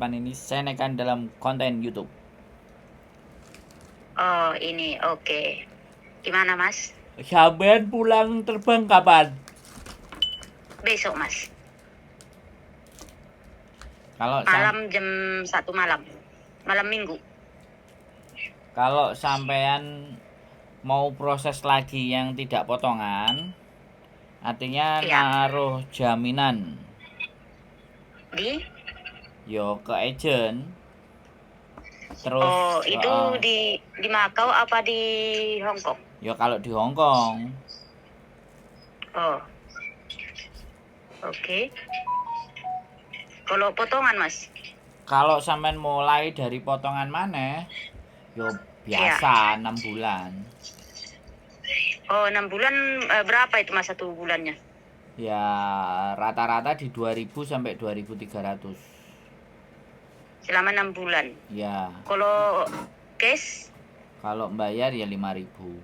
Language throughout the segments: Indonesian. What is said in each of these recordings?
Ini saya naikkan dalam konten YouTube. Oh, ini oke. Gimana, Mas? Sampean pulang terbang kapan? Besok, Mas. Kalau Malam jam 1 malam. Malam Minggu. kalau sampean mau proses lagi yang tidak potongan, artinya Iya. naruh jaminan Di? yo ke agent. Terus Oh, itu di Makau apa di Hong Kong? yo kalau di Hong Kong. Oh, oke. Kalau potongan, Mas? Kalau sampean mulai dari potongan mana? Yo Iya. biasa 6 bulan. Oh, 6 bulan berapa itu, Mas, 1 bulannya? Ya rata-rata di 2000 sampai 2300. Selama 6 bulan. Ya, Kalau cash? kalau bayar ya 5000.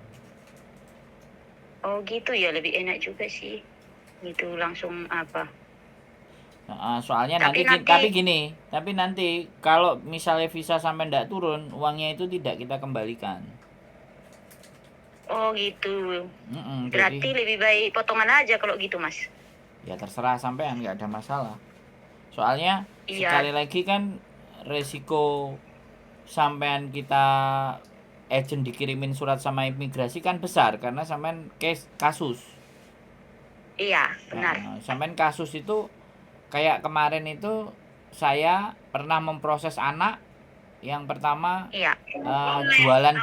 Oh, gitu ya. Lebih enak juga sih. Gitu langsung apa? Soalnya Tapi tapi nanti kalau misalnya visa sampai ndak turun, uangnya itu tidak kita kembalikan. Oh, gitu. Jadi Berarti lebih baik potongan aja kalau gitu, Mas. ya terserah sampean, nggak ada masalah. Soalnya Iya. sekali lagi kan resiko sampean kita agent dikirimin surat sama imigrasi kan besar karena sampean kasus. Iya, benar. Sampean kasus itu kayak kemarin itu saya pernah memproses anak yang pertama Iya. jualan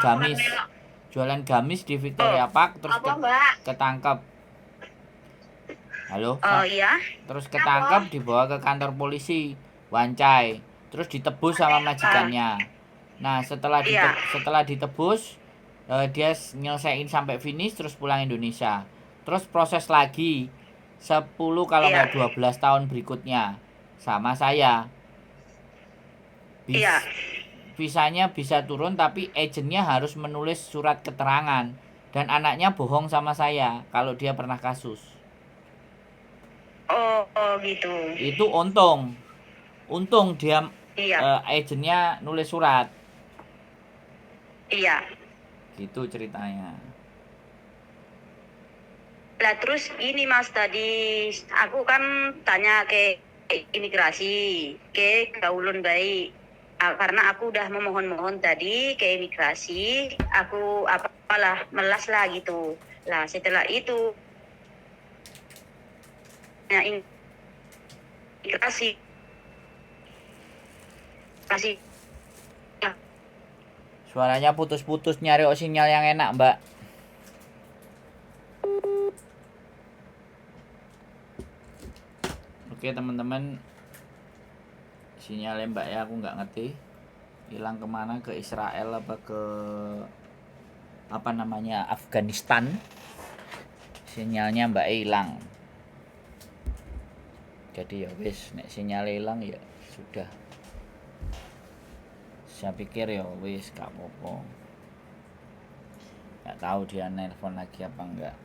gamis di Oh, Victoria Park, terus apa, Mbak? ketangkep. Halo, Oh, iya. terus ketangkep dibawa ke kantor polisi Wancai, terus ditebus sama Ah, majikannya. Nah iya. setelah ditebus, dia nyelesain sampai finish terus pulang Indonesia, terus proses lagi 10 kalau Iya. nggak 12 tahun berikutnya sama saya. Iya. Visanya bisa turun tapi agentnya harus menulis surat keterangan dan anaknya bohong sama saya kalau dia pernah kasus. Oh, gitu. Itu untung dia Iya. agentnya nulis surat. Iya. Gitu ceritanya. Lah terus ini, Mas, tadi aku kan tanya ke imigrasi, ke Gaulun baik. Karena aku udah memohon-mohon tadi ke imigrasi, aku apalah melas lah gitu. Lah setelah itu ya imigrasi kasih. Suaranya putus-putus, nyari sinyal yang enak, Mbak. Oke teman-teman, sinyalnya Mbak ya aku nggak ngerti hilang kemana, ke Israel apa ke apa namanya Afghanistan, sinyalnya Mbak hilang. Jadi ya wis, nek sinyal hilang ya sudah, saya pikir ya wis gak apa-apa. Nggak tahu dia nelpon lagi apa enggak.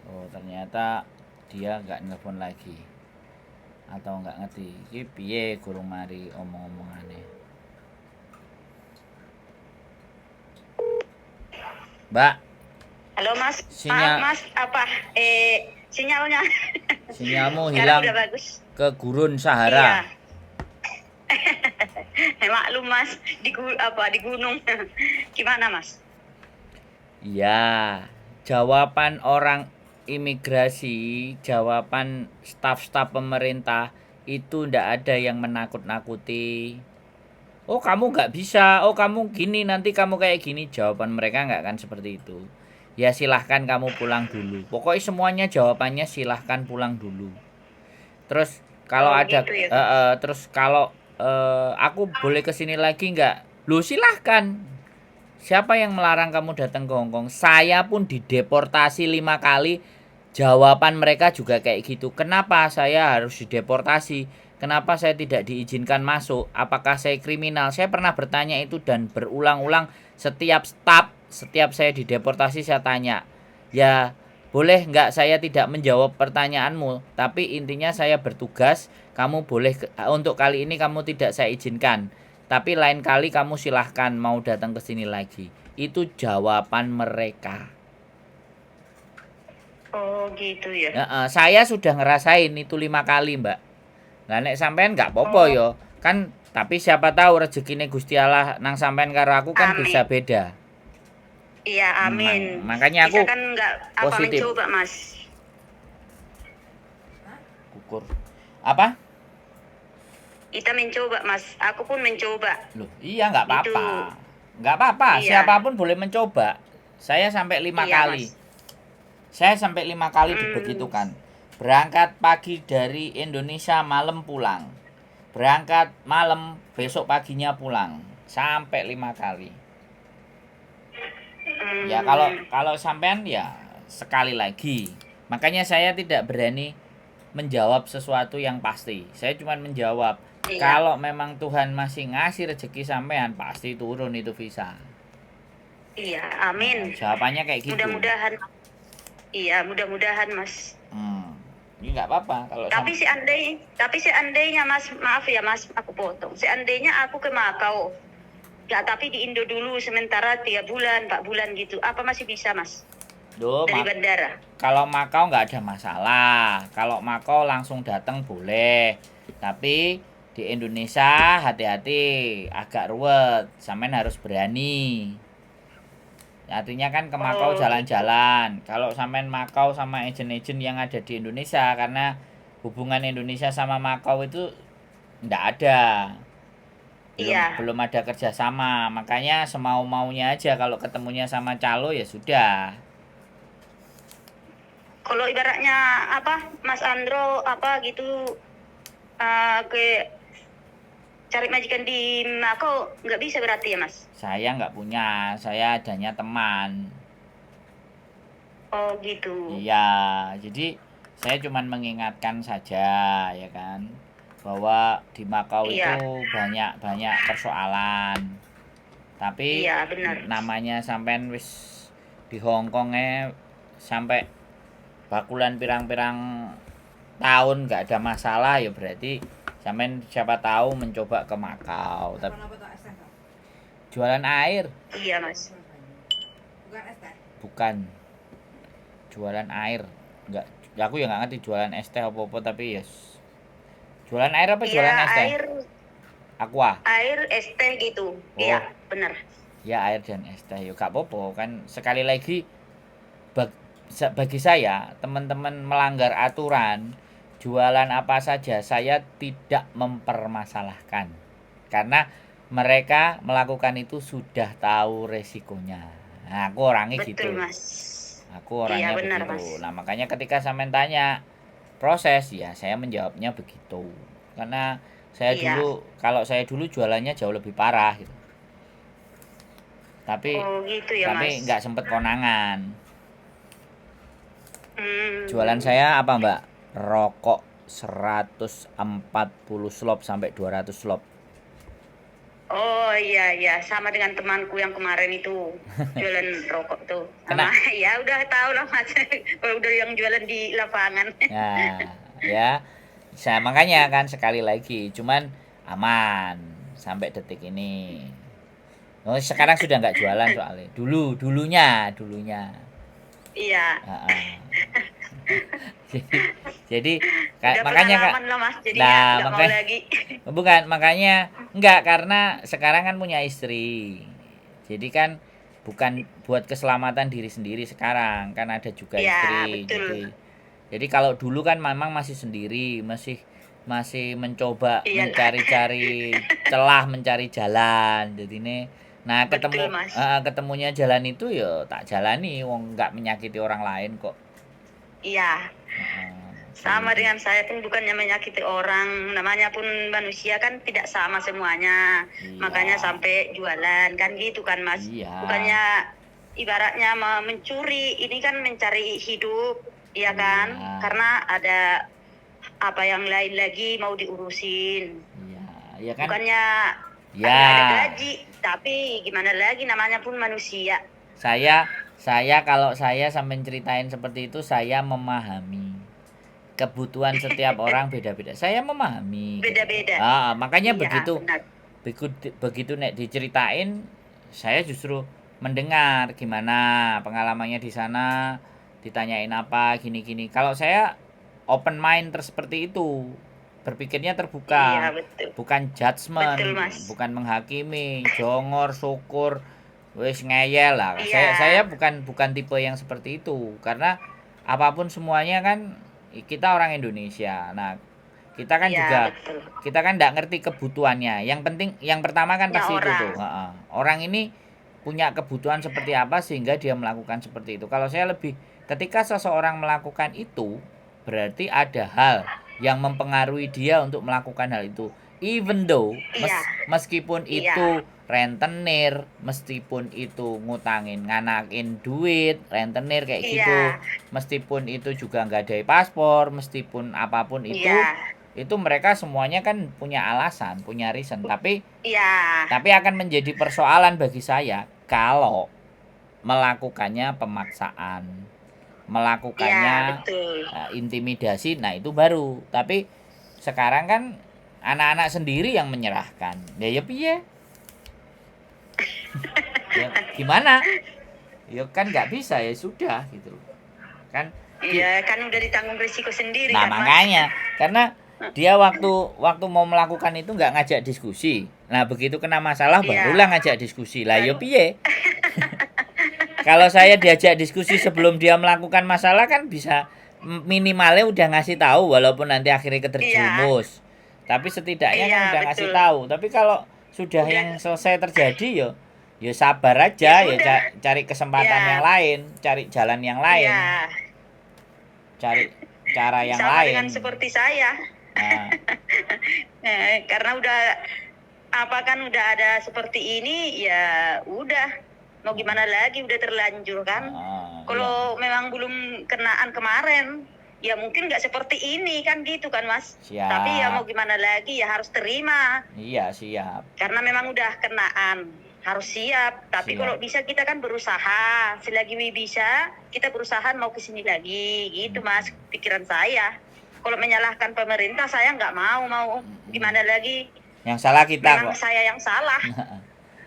Oh ternyata dia nggak nelpon lagi atau nggak ngerti iki piye gurung mari omong-omongane. Mbak, Halo, Mas. Maaf, sinyal Mas, apa sinyalnya sinyalmu sekarang hilang udah bagus. ke gurun Sahara. Iya. Maklum, Mas, di gunung. Gimana, Mas? Iya, jawaban orang imigrasi, jawaban staf-staf pemerintah itu ndak ada yang menakut-nakuti. Oh kamu nggak bisa, oh kamu gini, nanti kamu kayak gini. Jawaban mereka nggak akan seperti itu. Ya silahkan kamu pulang dulu. Pokoknya semuanya jawabannya silahkan pulang dulu. Terus kalau Oh, ada gitu ya. terus kalau aku boleh kesini lagi nggak? Lu silahkan. Siapa yang melarang kamu datang ke Hongkong? Saya pun dideportasi 5 kali. Jawaban mereka juga kayak gitu. Kenapa saya harus dideportasi? Kenapa saya tidak diizinkan masuk? Apakah saya kriminal? Saya pernah bertanya itu dan berulang-ulang setiap saya dideportasi saya tanya. Ya boleh nggak saya tidak menjawab pertanyaanmu, tapi intinya saya bertugas, kamu boleh untuk kali ini kamu tidak saya izinkan. Tapi lain kali kamu silahkan mau datang ke sini lagi. Itu jawaban mereka. Oh gitu ya. Saya sudah ngerasain itu 5 kali, Mbak. Lah nek sampean nggak apa-apa Oh, yo. Kan tapi siapa tahu rezekine Gusti Allah nang sampean karo aku kan amin. bisa beda. Iya, amin. Makanya Bisa aku kan nggak apa positif. mencoba, Mas? Kukur. Apa? Kita mencoba, Mas. Aku pun mencoba. Loh, iya nggak Itu. apa-apa. Nggak apa-apa, Iya. siapapun boleh mencoba. Saya sampai 5 Iya, kali. Mas. Saya sampai 5 kali dibegitukan. Berangkat pagi dari Indonesia, malam pulang. Berangkat malam, besok paginya pulang. Sampai 5 kali. Ya kalau sampean ya sekali lagi. Makanya saya tidak berani menjawab sesuatu yang pasti. Saya cuma menjawab, Iya. kalau memang Tuhan masih ngasih rezeki sampean, pasti turun itu visa. Iya, amin. Jawabannya kayak gitu. Mudah-mudahan. Iya, mudah-mudahan, Mas. Ini nggak apa-apa kalau Tapi seandainya, Mas, maaf ya, Mas, aku potong. Seandainya aku ke Makau, ya tapi di Indo dulu sementara 3 bulan, 4 bulan gitu. Apa masih bisa, Mas? Dari bandara. Kalau Makau nggak ada masalah. Kalau Makau langsung datang boleh. Tapi di Indonesia hati-hati, agak ruwet. Sampean harus berani. Artinya kan ke Makau jalan-jalan. Kalau sampean Makau sama agen-agen yang ada di Indonesia, karena hubungan Indonesia sama Makau itu nggak ada. Belum ada kerjasama. Makanya semau-maunya aja, kalau ketemunya sama calo ya sudah. Kalau ibaratnya apa, Mas Andro apa gitu ke cari majikan di Makau nggak bisa berarti ya, Mas? Saya nggak punya, saya adanya teman. Oh gitu. Iya, jadi saya cuma mengingatkan saja ya kan, bahwa di Makau itu banyak persoalan. Tapi namanya sampean wis di Hong Kong sampai bakulan pirang-pirang tahun nggak ada masalah, ya berarti sampean siapa tahu mencoba ke Makau. Tapi jualan air. Iya, Mas. Bukan. Jualan air. Enggak, aku ya nggak ngerti jualan es teh apa-apa, tapi yes. Jualan air apa jualan es teh? Aqua. Air es teh gitu. Iya, benar. Ya air dan es teh. Yuk gak apa-apa kan, sekali lagi bagi saya teman-teman melanggar aturan jualan apa saja saya tidak mempermasalahkan, karena mereka melakukan itu sudah tahu resikonya. Nah, aku orangnya gitu. Mas. Aku orangnya begitu. Mas. Nah, makanya ketika sampean tanya proses, ya saya menjawabnya begitu. Karena saya kalau saya dulu jualannya jauh lebih parah gitu. Tapi nggak sempet konangan. Jualan saya apa, Mbak? Rokok 140 slop sampai 200 slop. Oh iya, sama dengan temanku yang kemarin itu jualan rokok tuh. Ya udah tahu lah, Mas. Kalau udah yang jualan di lapangan. Ya. Saya makanya kan sekali lagi, cuman aman sampai detik ini. Oh, sekarang sudah nggak jualan soalnya. Dulunya. Iya. Jadi makanya Kak. Mau lagi. Bukan, makanya enggak, karena sekarang kan punya istri. Jadi kan bukan buat keselamatan diri sendiri sekarang, kan ada juga istri. Jadi kalau dulu kan memang masih sendiri, masih mencoba mencari-cari celah, mencari jalan. Jadi ini ketemunya jalan itu ya tak jalani, wong nggak menyakiti orang lain kok. Iya. Sama dengan saya pun bukannya menyakiti orang, namanya pun manusia kan tidak sama semuanya. Makanya sampai jualan kan gitu kan, Mas. Bukannya ibaratnya mencuri, ini kan mencari hidup, iya kan? Karena ada apa yang lain lagi mau diurusin. Iya kan? Bukannya ada gaji, tapi gimana lagi, namanya pun manusia. Saya Kalau saya sampai ceritain seperti itu, saya memahami. Kebutuhan setiap orang beda-beda. Saya memahami gitu. Beda-beda. Makanya Iya, begitu benar. begitu nek diceritain, saya justru mendengar gimana pengalamannya di sana, ditanyain apa gini-gini. Kalau saya open mind seperti itu, berpikirnya Iya, terbuka, betul. bukan Betul, judgement, Mas. bukan menghakimi, jongor, syukur, wis ngeyel lah. Saya Iya. bukan tipe yang seperti itu, karena apapun semuanya kan kita orang Indonesia. Nah, kita kan Iya, juga betul. kita kan nggak ngerti kebutuhannya. Yang penting, yang pertama kan Ya pasti itu tuh. orang. Orang ini punya kebutuhan seperti apa sehingga dia melakukan seperti itu. Kalau saya lebih, ketika seseorang melakukan itu, berarti ada hal yang mempengaruhi dia untuk melakukan hal itu. Even though Iya. meskipun Iya. itu rentenir, meskipun itu ngutangin nganakin duit, rentenir kayak gitu, Iya. meskipun itu juga nggak ada paspor, meskipun apapun Iya. itu mereka semuanya kan punya alasan, punya reason, tapi Iya. akan menjadi persoalan bagi saya kalau melakukannya pemaksaan, Iya, melakukannya betul. intimidasi. Nah itu baru. Tapi sekarang kan anak-anak sendiri yang menyerahkan. Ya piye? Ya gimana? Ya kan nggak bisa, ya sudah gitu kan. Iya, kan udah ditanggung risiko sendiri Nah kan, Mas. makanya, karena dia waktu waktu mau melakukan itu nggak ngajak diskusi. Nah begitu kena masalah barulah Iya. ngajak diskusi. Lah yo Baru piye? Kalau saya diajak diskusi sebelum dia melakukan masalah kan bisa, minimalnya udah ngasih tahu walaupun nanti akhirnya iya. keterjerumus. Tapi setidaknya kan Iya, udah ngasih betul. tahu. Tapi kalau sudah Udah yang selesai terjadi, yo sabar ya aja, ya sudah. cari kesempatan yang Ya, lain, cari jalan yang lain, iya. cari cara yang Sama dengan lain. seperti saya. Nah, Karena udah apa kan udah ada seperti ini ya udah mau gimana lagi udah terlanjur kan. iya. Kalau memang belum kenaan kemarin ya mungkin nggak seperti ini kan gitu kan Mas. Tapi ya mau Siap. gimana lagi ya harus terima Iya, siap. karena memang udah kenaan harus siap. Tapi Siap. kalau bisa kita kan berusaha selagi bisa kita berusaha mau kesini lagi gitu Mas pikiran saya. Kalau menyalahkan pemerintah saya nggak mau gimana lagi. Yang salah kita Memang kok. saya yang salah.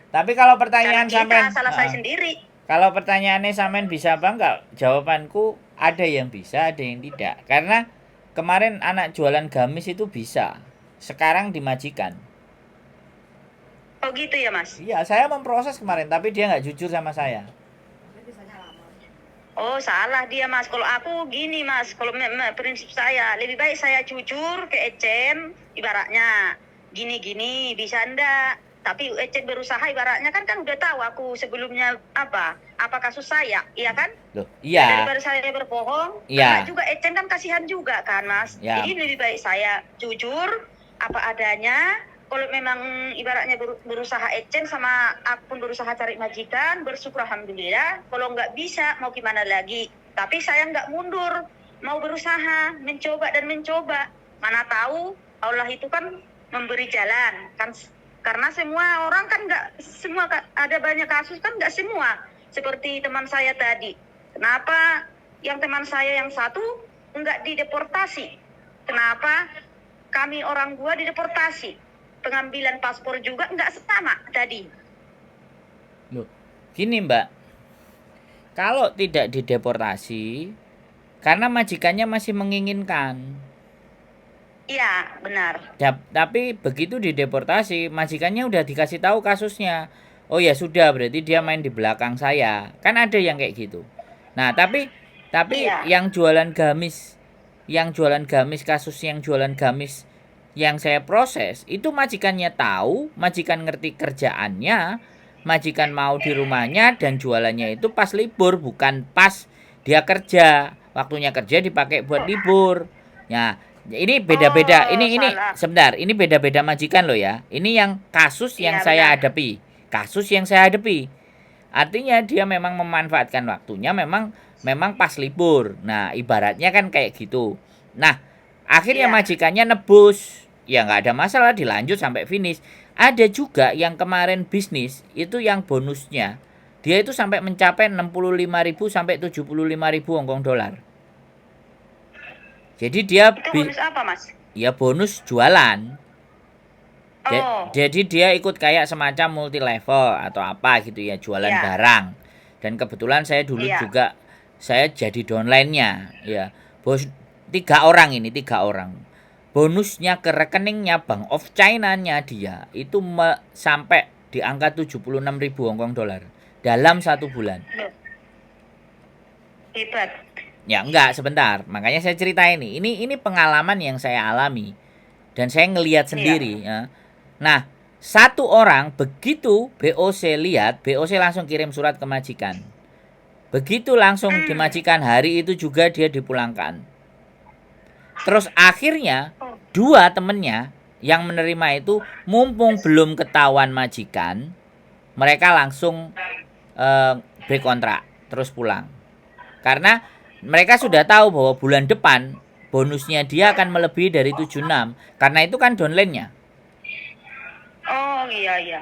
Tapi kalau Karena pertanyaan kita sampean, salah saya sendiri. kalau pertanyaannya sampean bisa apa enggak? Jawabanku ada yang bisa, ada yang tidak. Karena kemarin anak jualan gamis itu bisa. Sekarang dimajikan. Oh gitu ya Mas. Iya, saya memproses kemarin, tapi dia nggak jujur sama saya. Oh salah dia Mas. Kalau aku gini Mas. Kalau prinsip saya lebih baik saya jujur ke Ecen. Ibaratnya gini-gini bisa ndak. Tapi Ecen berusaha ibaratnya kan udah tahu aku sebelumnya apa kasus saya, iya kan? Loh, Ya, iya. daripada saya berbohong, Iya. karena juga Ecen kan kasihan juga kan Mas. Ya. Jadi lebih baik saya jujur apa adanya. Kalau memang ibaratnya berusaha Ecen sama aku pun berusaha cari majikan, bersyukur alhamdulillah. Kalau nggak bisa mau gimana lagi. Tapi saya nggak mundur, mau berusaha, mencoba dan mencoba. Mana tahu Allah itu kan memberi jalan kan. Karena semua orang kan nggak semua, ada banyak kasus kan nggak semua. Seperti teman saya tadi. Kenapa yang teman saya yang satu nggak dideportasi? Kenapa kami orang dua dideportasi? Pengambilan paspor juga nggak sama tadi. Loh, gini Mbak. Kalau tidak dideportasi, karena majikannya masih menginginkan. Iya, benar. Tapi begitu dideportasi, majikannya udah dikasih tahu kasusnya. Oh ya sudah, berarti dia main di belakang saya. Kan ada yang kayak gitu. Nah, tapi Iya. yang jualan gamis, kasus yang jualan gamis yang saya proses, itu majikannya tahu, majikan ngerti kerjaannya, majikan mau di rumahnya dan jualannya itu pas libur, bukan pas dia kerja. Waktunya kerja dipakai buat libur. Nah, ini beda-beda. Oh, Ini salah. sebentar, ini beda-beda majikan loh ya. Ini yang kasus yang Iya, saya benar. hadapi. Kasus yang saya hadapi. Artinya dia memang memanfaatkan waktunya memang pas libur. Nah, ibaratnya kan kayak gitu. Nah, akhirnya Iya. majikannya nebus. Ya nggak ada masalah, dilanjut sampai finish. Ada juga yang kemarin bisnis itu yang bonusnya dia itu sampai mencapai 65.000 sampai 75.000 Hong Kong dolar. Jadi dia Itu bonus apa, Mas? ya bonus jualan. Oh, Jadi dia ikut kayak semacam multi level atau apa gitu ya, jualan iya, barang. Dan kebetulan saya dulu iya. juga saya jadi downline-nya ya. Bos, tiga orang. Bonusnya ke rekeningnya Bank of China-nya dia itu sampai di angka 76.000 Hong Kong dolar dalam 1 bulan. Loh, hebat. Ya enggak, sebentar. Makanya saya cerita ini pengalaman yang saya alami dan saya ngelihat Iya. sendiri ya. Nah, satu orang begitu BOC lihat, BOC langsung kirim surat ke majikan. Begitu langsung di Hmm. majikan, hari itu juga dia dipulangkan. Terus akhirnya Oh, dua temennya yang menerima itu mumpung belum ketahuan majikan, mereka langsung break kontrak terus pulang. Karena mereka sudah tahu bahwa bulan depan bonusnya dia akan melebihi dari 76 karena itu kan downline-nya. oh iya, iya.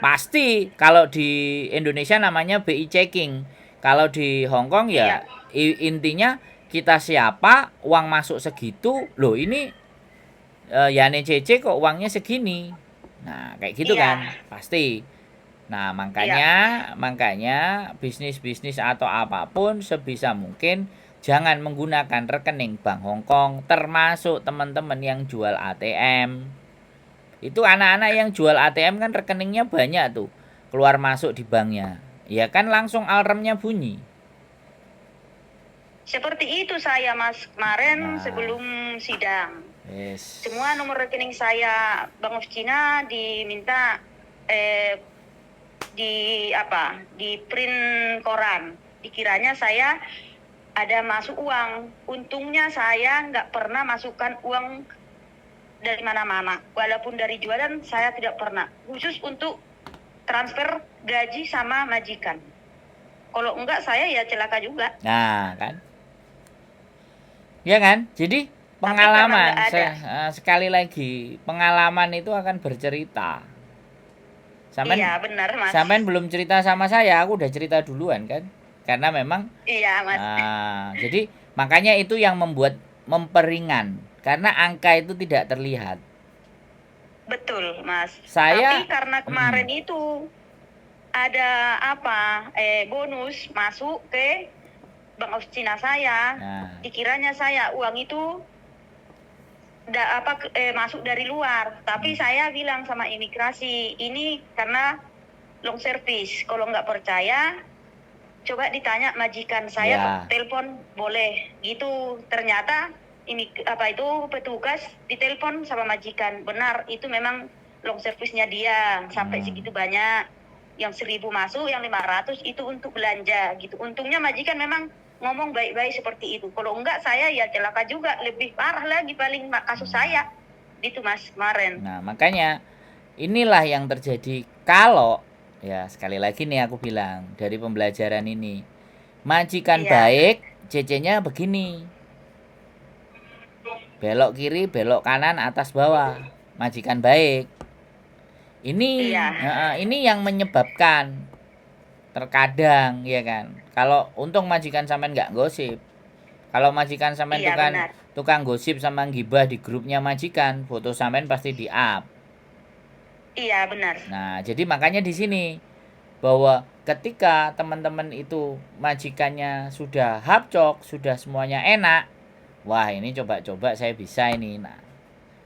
Pasti kalau di Indonesia namanya BI checking. Kalau di Hong Kong Iya, ya intinya kita siapa, uang masuk segitu. Loh ini Yane CC kok uangnya segini. Nah, kayak gitu iya, kan. Pasti. Nah, iya. makanya bisnis-bisnis atau apapun sebisa mungkin jangan menggunakan rekening Bank Hong Kong, termasuk teman-teman yang jual ATM. Itu anak-anak yang jual ATM kan rekeningnya banyak tuh. Keluar masuk di banknya. Ya kan langsung alarmnya bunyi. Seperti itu saya, Mas, kemarin Nah, sebelum sidang. yes. Semua nomor rekening saya Bank of China diminta di print koran. Dikiranya saya ada masuk uang. Untungnya saya nggak pernah masukkan uang dari mana-mana. Walaupun dari jualan saya tidak pernah. Khusus untuk transfer gaji sama majikan. Kalau enggak saya ya celaka juga. Nah, kan? Ya kan? Jadi Tapi karena nggak pengalaman ada. sekali lagi, pengalaman itu akan bercerita. Iya Sampai benar, Mas. sampean belum cerita sama saya, aku udah cerita duluan kan. Karena memang Iya, Mas. jadi makanya itu yang membuat memperingan karena angka itu tidak terlihat. Betul, Mas. Saya Tapi karena kemarin itu ada bonus masuk ke Bank of China saya. nah, Dikiranya saya uang itu masuk dari luar. Tapi saya bilang sama imigrasi, ini karena long service. Kalau nggak percaya, coba ditanya majikan saya, ya. telepon boleh. Gitu. Ternyata ini petugas ditelepon sama majikan. Benar, itu memang long service-nya dia sampai segitu banyak. Yang 1.000 masuk, yang 500 itu untuk belanja gitu. Untungnya majikan memang ngomong baik-baik seperti itu. Kalau enggak saya ya celaka juga, lebih parah lagi paling kasus saya. Gitu, Mas, kemarin. Nah, makanya inilah yang terjadi kalau ya sekali lagi nih aku bilang dari pembelajaran ini majikan Iya, baik CC-nya begini. Belok kiri, belok kanan, atas bawah. Majikan baik. iya, Ini yang menyebabkan terkadang ya kan. Kalau untung majikan sampean nggak gosip. Kalau majikan sampean iya benar. tukang gosip sama gibah di grupnya majikan, foto sampean pasti di-up. Iya benar. Nah, jadi makanya di sini bahwa ketika teman-teman itu majikannya sudah hapcok, sudah semuanya enak, wah ini coba-coba saya bisa ini. Nah,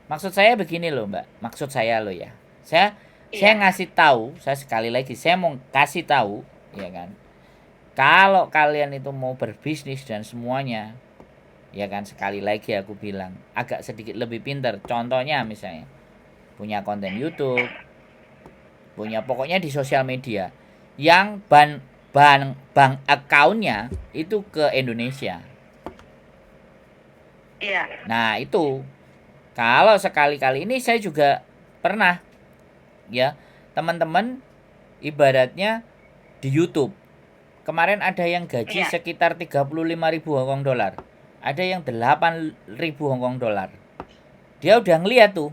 maksud saya begini loh Mbak, maksud saya loh ya. Saya Iya, ngasih tahu, saya sekali lagi saya mau kasih tahu, ya kan. Kalau kalian itu mau berbisnis dan semuanya, ya kan sekali lagi aku bilang agak sedikit lebih pintar. Contohnya misalnya punya konten YouTube, punya pokoknya di sosial media yang bank accountnya itu ke Indonesia. iya, Nah itu kalau sekali-kali ini saya juga pernah ya teman-teman ibaratnya di YouTube kemarin ada yang gaji iya. sekitar 35.000 Hong Kong dolar, ada yang 8.000 Hong Kong dolar. Dia udah ngeliat tuh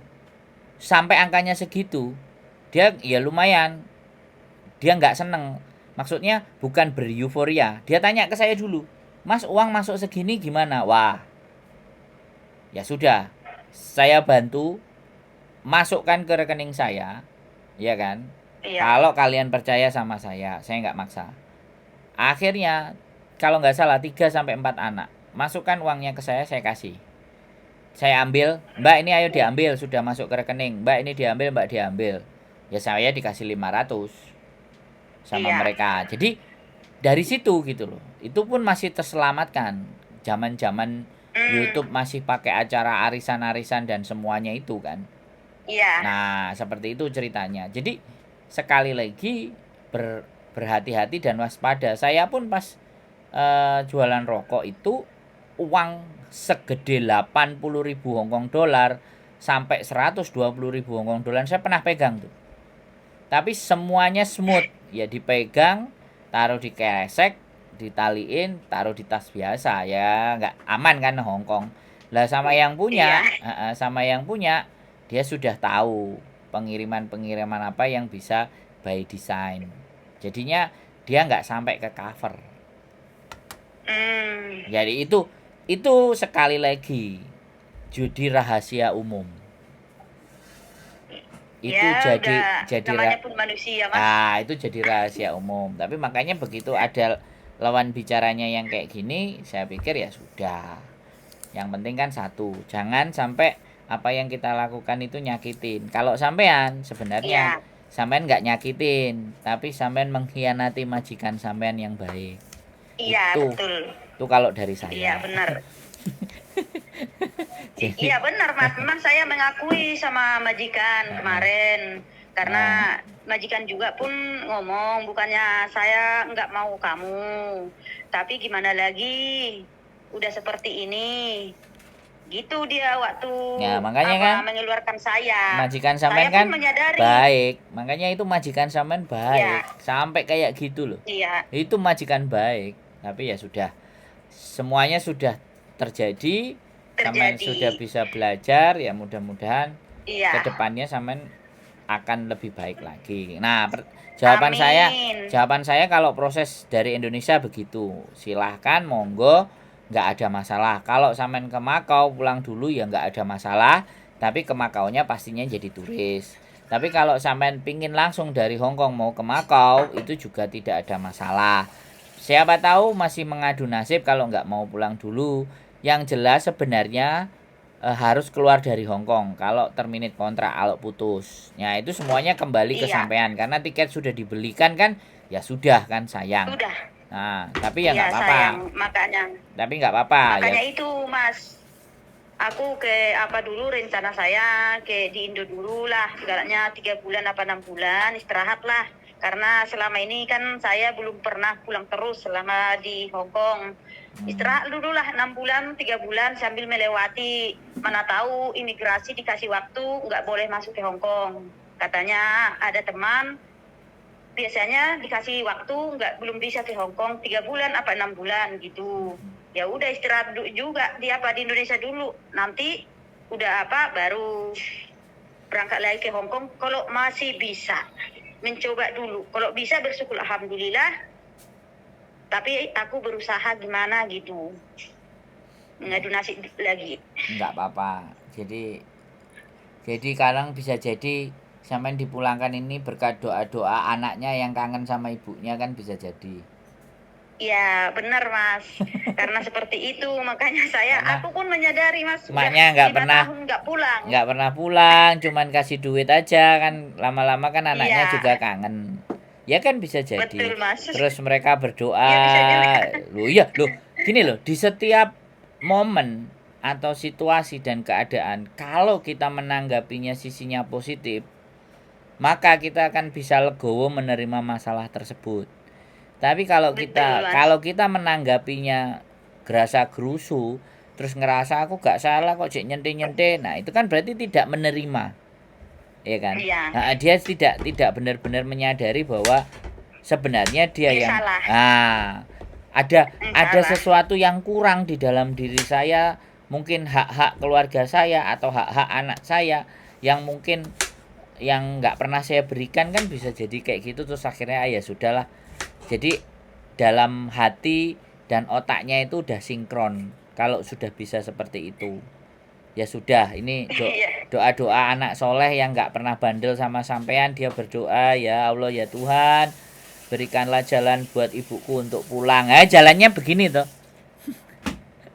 sampai angkanya segitu, dia ya lumayan, dia nggak seneng. Maksudnya bukan bereuforia. Dia tanya ke saya dulu, "Mas, uang masuk segini gimana?" Wah, ya sudah. Saya bantu masukkan ke rekening saya, ya kan? Iya. Kalau kalian percaya sama saya nggak maksa. Akhirnya, kalau nggak salah 3 sampai 4 anak. Masukkan uangnya ke saya kasih. Saya ambil, "Mbak ini ayo diambil, sudah masuk ke rekening. Mbak ini diambil, Mbak diambil." Ya saya dikasih 500 sama Iya. mereka. Jadi dari situ gitu loh. Itu pun masih terselamatkan. Zaman-zaman YouTube masih pakai acara arisan-arisan dan semuanya itu kan. Iya. Nah, seperti itu ceritanya. Jadi sekali lagi berhati-hati dan waspada. Saya pun pas jualan rokok itu uang segede 80.000 Hongkong dolar sampai 120.000 Hongkong dolar saya pernah pegang tuh. Tapi semuanya smooth, ya dipegang, taruh di kresek, ditaliin, taruh di tas biasa, ya nggak aman kan Hongkong. Lah sama yang punya, dia sudah tahu pengiriman-pengiriman apa yang bisa by design. Jadinya dia nggak sampai ke cover. Jadi itu sekali lagi judi rahasia umum. Itu Ya, jadi namanya pun manusia, Mas. itu jadi rahasia umum. Tapi makanya begitu ada lawan bicaranya yang kayak gini, saya pikir ya sudah. Yang penting kan satu, jangan sampai apa yang kita lakukan itu nyakitin. Kalau sampean sebenarnya sampean nggak nyakitin, tapi sampean mengkhianati majikan sampean yang baik. Iya, Itu betul. itu kalau dari saya. Iya, benar. Jadi, Iya benar Mas, memang saya mengakui sama majikan kemarin karena majikan juga pun ngomong bukannya saya nggak mau kamu, tapi gimana lagi udah seperti ini, gitu dia waktu ya, makanya kan mengeluarkan saya. majikan sampean Saya kan pun menyadari. baik, makanya itu majikan sampean baik, sampai kayak gitu loh. Iya. Itu majikan baik, tapi ya sudah, semuanya sudah terjadi. Sampean sudah bisa belajar, ya mudah-mudahan kedepannya sampean akan lebih baik lagi. Nah, jawaban saya kalau proses dari Indonesia begitu, silahkan monggo, nggak ada masalah. Kalau sampean ke Makau pulang dulu ya nggak ada masalah, tapi ke Makaunya pastinya jadi turis. Tapi kalau sampean pingin langsung dari Hongkong mau ke Makau, itu juga tidak ada masalah. Siapa tahu masih mengadu nasib kalau nggak mau pulang dulu. Yang jelas sebenarnya harus keluar dari Hongkong kalau terminate kontrak, kalau putus. Ya itu semuanya kembali ke sampean karena tiket sudah dibelikan kan, ya sudah kan, sayang. Sudah. Nah, tapi ya nggak apa-apa. Makanya. Tapi nggak apa-apa. Makanya ya. Itu Mas, aku ke dulu rencana saya ke di Indo dulu lah, segalanya 3 bulan apa 6 bulan istirahat lah. Karena selama ini kan saya belum pernah pulang terus selama di Hongkong. Istirahat dulu lah 6 bulan, 3 bulan sambil melewati. Mana tahu imigrasi dikasih waktu nggak boleh masuk ke Hongkong. Katanya ada teman biasanya dikasih waktu belum bisa ke Hongkong 3 bulan apa 6 bulan gitu. Ya udah istirahat juga di Indonesia dulu. Nanti udah baru berangkat lagi ke Hongkong kalau masih bisa. Mencoba dulu. Kalau bisa bersyukur alhamdulillah. Tapi aku berusaha gimana gitu. Mengadu nasib lagi. Enggak apa-apa. Jadi kadang bisa jadi sampai dipulangkan ini berkat doa-doa anaknya yang kangen sama ibunya kan, bisa jadi. Iya benar Mas. Karena seperti itu makanya aku pun menyadari Mas. Maknya nggak pernah pulang, cuman kasih duit aja kan, lama-lama kan anaknya juga kangen. Ya kan bisa jadi. Betul, Mas. Terus mereka berdoa. Gini loh, di setiap momen atau situasi dan keadaan, kalau kita menanggapinya sisinya positif, maka kita akan bisa legowo menerima masalah tersebut. Tapi kalau kita menanggapinya gerasa gerusu, terus ngerasa aku gak salah kok cek nyente-nyente, nah itu kan berarti tidak menerima, ya kan? Nah, dia tidak benar-benar menyadari bahwa sebenarnya dia yang ada sesuatu yang kurang di dalam diri saya, mungkin hak-hak keluarga saya atau hak-hak anak saya yang mungkin yang nggak pernah saya berikan kan, bisa jadi kayak gitu. Terus akhirnya ya sudahlah, Jadi dalam hati dan otaknya itu udah sinkron. Kalau sudah bisa seperti itu, ya sudah. Ini Iya. doa-doa anak soleh yang nggak pernah bandel sama sampean. Dia berdoa, ya Allah ya Tuhan, berikanlah jalan buat ibuku untuk pulang. Jalannya begini toh.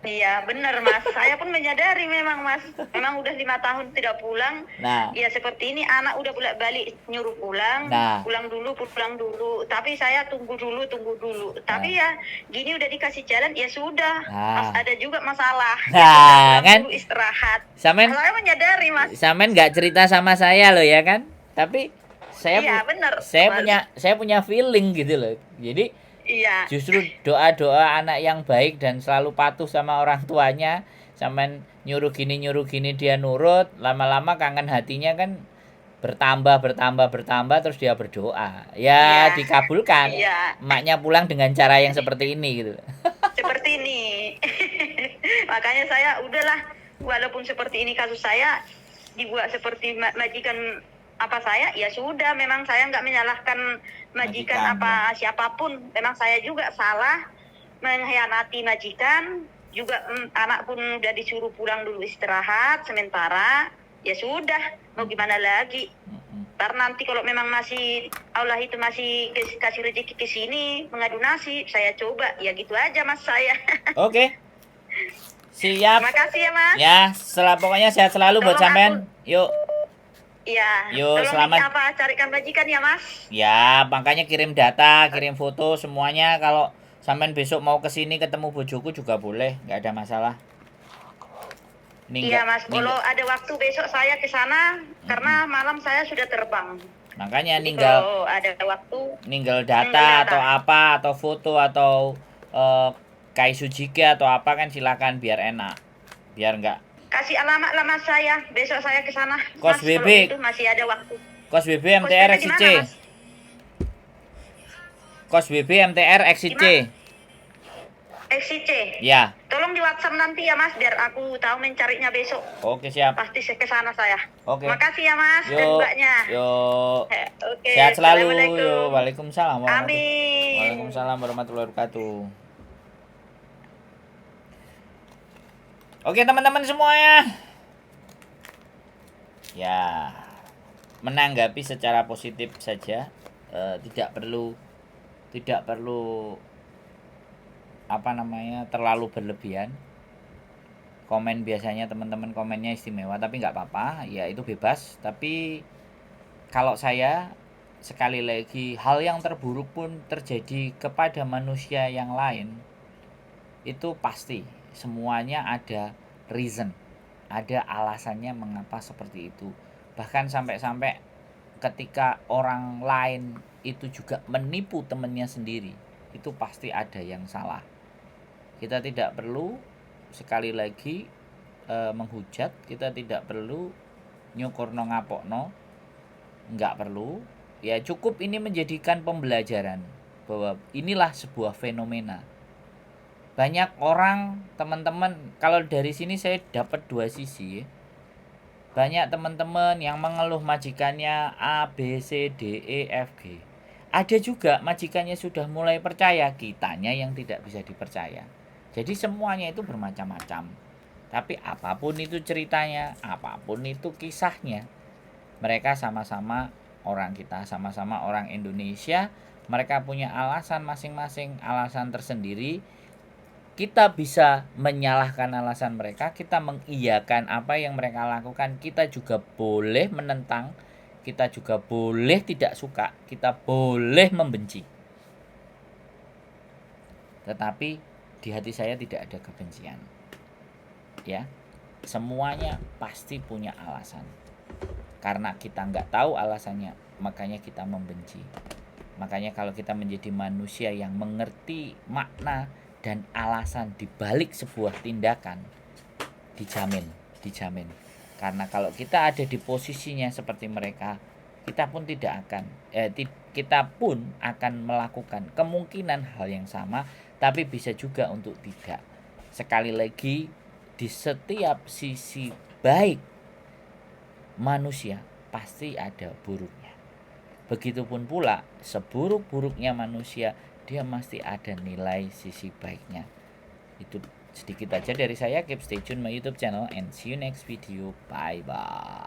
Iya, benar Mas. Saya pun menyadari memang Mas. Memang udah 5 tahun tidak pulang. Nah, Ya seperti ini anak udah balik nyuruh pulang, Nah. pulang dulu. Tapi saya tunggu dulu. Tapi ya gini udah dikasih jalan, ya sudah. Mas Nah. ada juga masalah. Ya Nah, sudah, pulang kan? dulu istirahat. Samen Saya menyadari Mas. nggak cerita sama saya loh ya kan? Tapi Iya, benar. saya punya feeling gitu loh. Jadi Iya. justru doa-doa anak yang baik dan selalu patuh sama orang tuanya, sampean nyuruh gini dia nurut, lama-lama kangen hatinya kan bertambah terus dia berdoa. Ya Iya. dikabulkan. Iya. Emaknya pulang dengan cara yang seperti ini gitu. Seperti ini. Makanya saya udahlah, walaupun seperti ini kasus saya dibuat seperti majikan apa saya, ya sudah. Memang saya nggak menyalahkan majikan apa siapapun. Memang saya juga salah mengkhianati majikan. Juga anak pun udah disuruh pulang dulu istirahat sementara. Ya sudah, mau gimana lagi. Ntar nanti kalau memang masih Allah itu masih kasih rezeki ke sini mengadu nasib, saya coba. Ya gitu aja Mas saya. Oke. Siap. Terima kasih ya Mas. Ya, pokoknya sehat selalu buat Tolong sampean. Yuk. Iya. Yuk, Tolong selamat. carikan majikan ya Mas. Ya, makanya kirim data, kirim foto semuanya. Kalau sampean besok mau ke sini ketemu bojoku juga boleh, nggak ada masalah. Iya Mas, kalau ada waktu besok saya ke sana karena malam saya sudah terbang. Makanya Jadi kalau ada waktu data atau apa atau foto atau Kaisujike atau apa kan silakan biar enak. Biar nggak. Kasih alamat lah Mas saya, besok saya ke sana. Kos Mas, BB. kalau itu masih ada waktu. Kos BB MTR Kos BB di XIC. mana, Mas? Kos BB MTR XIC. XIC. Ya. Tolong di WhatsApp nanti ya Mas, biar aku tahu mencarinya besok. Oke, siap. Pasti saya ke sana saya. Oke. Makasih ya Mas, dan Yuk. mbaknya. Yuk. Oke. Sehat selalu. Assalamualaikum. Yuk. Waalaikumsalam. Amin. Waalaikumsalam warahmatullahi wabarakatuh. Oke teman-teman semuanya. Ya, menanggapi secara positif saja, tidak perlu terlalu berlebihan. Komen biasanya teman-teman komennya istimewa, tapi nggak apa-apa, ya itu bebas. Tapi kalau saya sekali lagi, hal yang terburuk pun terjadi kepada manusia yang lain, itu pasti semuanya ada reason, ada alasannya mengapa seperti itu. Bahkan sampai-sampai ketika orang lain itu juga menipu temannya sendiri, itu pasti ada yang salah. Kita tidak perlu sekali lagi menghujat, kita tidak perlu nyukurno ngapokno, nggak perlu. Ya cukup ini menjadikan pembelajaran bahwa inilah sebuah fenomena. Banyak orang, teman-teman, kalau dari sini saya dapat dua sisi. Banyak teman-teman yang mengeluh majikannya A, B, C, D, E, F, G. Ada juga majikannya sudah mulai percaya, kitanya yang tidak bisa dipercaya. Jadi semuanya itu bermacam-macam. Tapi apapun itu ceritanya, apapun itu kisahnya, mereka sama-sama orang kita, sama-sama orang Indonesia. Mereka punya alasan masing-masing, alasan tersendiri. Kita bisa menyalahkan alasan mereka, kita mengiyakan apa yang mereka lakukan, kita juga boleh menentang, kita juga boleh tidak suka, kita boleh membenci. Tetapi di hati saya tidak ada kebencian. Ya, semuanya pasti punya alasan. Karena kita nggak tahu alasannya, makanya kita membenci. Makanya kalau kita menjadi manusia yang mengerti makna dan alasan dibalik sebuah tindakan, dijamin. Karena kalau kita ada di posisinya seperti mereka, kita pun akan melakukan kemungkinan hal yang sama, tapi bisa juga untuk tidak. Sekali lagi, di setiap sisi baik manusia pasti ada buruknya. Begitupun pula seburuk-buruknya manusia, dia pasti ada nilai sisi baiknya. Itu sedikit aja dari saya. Keep stay tune my YouTube channel and see you next video. Bye bye.